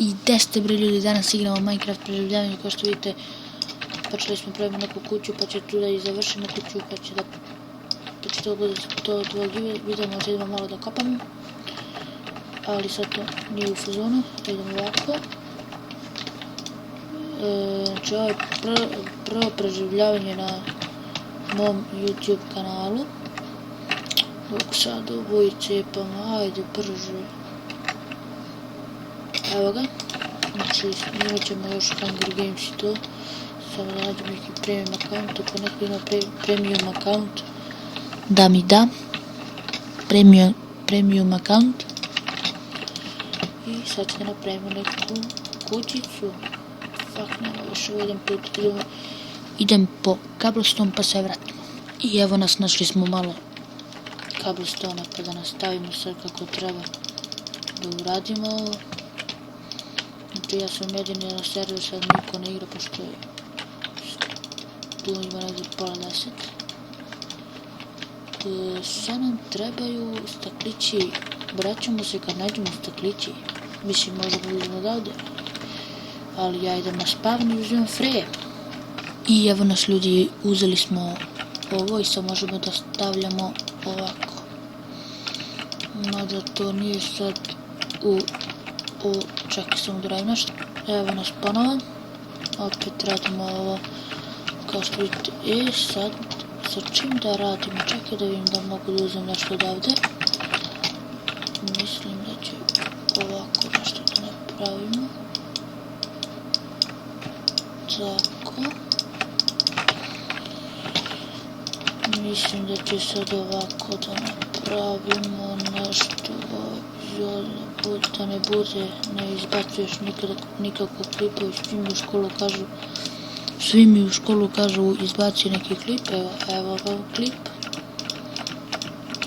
I 10 bre ljudi, danas igramo Minecraft preživljavanje, kao što vidite. Počeli smo pravimo neku kuću, pa će tu da i završimo kuću, pa će to bude to od ovog videa, možda idemo malo da kopamo. Ali sad to nije u fazonu, idemo ovako. Znači ovo je prvo preživljavanje na mom YouTube kanalu. Dok sad ovo i cepamo, ajde brže. Evo ga, znači snimat ćemo još Hunger Games i to. Samo da nađem neki premium account, ako neko ima premium account, da mi da premium account. I sad ćete napravimo neku kućicu. Fuck, nema više u jedan put, idem po cobblestone pa se vratimo. I evo nas, našli smo malo cobblestone pa da nastavimo sve kako treba da uradimo ovo. Znači ja sam jedini na serveru, sad niko ne igra pošto je tu ima negdje pola 10. Sad nam trebaju staklići, vraćamo se kad nađemo staklići, mislim možemo uzmemo odavde, ali ja idem na spawn i uzimam freje. I evo nas ljudi, uzeli smo ovo i sad možemo da stavljamo ovako. Mada to nije sad čekaj samo da radim nešto. Evo nas ponovo. Opet radimo ovo kao što vidite. Sad sa čim da radimo? Čekaj da vidim da mogu da uzem nešto odavde. Mislim da ću ovako nešto da napravimo. Tako. Mislim da će sad ovako da napravimo nešto da ne bude, ne izbacuješ nikako klipove, svi mi u školu kažu izbaci neki klip, evo ovaj klip,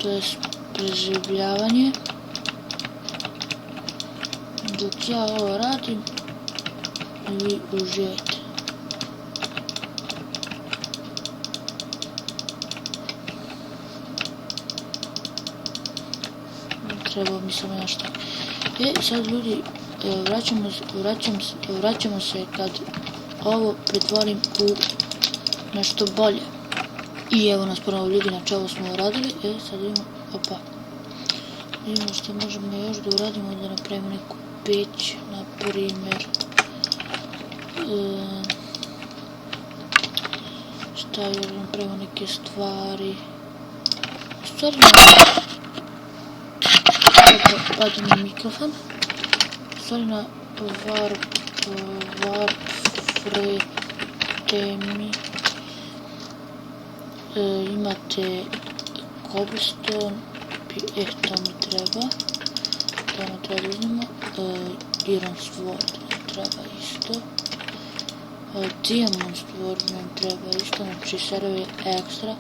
to je preživljavanje. Dok ja ovo radim, vi uživajte. Trebao mi samo nešto. Sad ljudi, vraćamo se kad ovo pretvorim u nešto bolje. I evo nas ponovo ljudi, znači ovo smo uradili. Sad vidimo, vidimo što možemo još da uradimo, da napravimo neku peć, na primjer. Šta još da napravimo neke stvari. Pada mi mikrofon. Stvari na warframe imate cobblestone, to mi treba. To mi treba uzmemo. Iron sword mi treba isto. Diamond sword nam treba isto, znači server extra.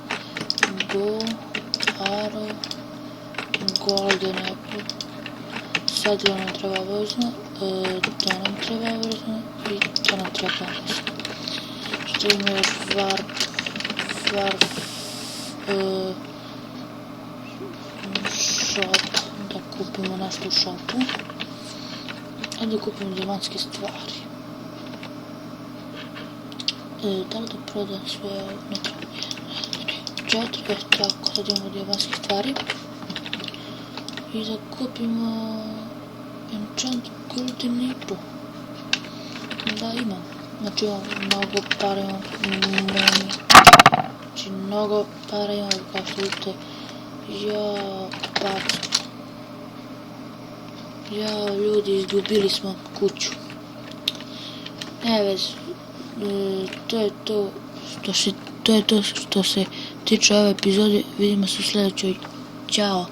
Bow, arrow, golden apple. Sad nam treba vozno, to nam treba vozno i to nam treba vozno. Što ima još shop, da kupimo nešto u shopu. Ajde da kupimo diamantske stvari. Da li da prodam sve ovo? Ne treba. 4, tako, sad imamo diamantske stvari. I da kupimo enchant golden apple. Da, imam. Znači imam mnogo para, imam znači mnogo para imam, kao što vidite. Ljudi, izgubili smo kuću. Ne vez, to je to što se tiče ove epizode. Vidimo se u sljedećoj. Ćao.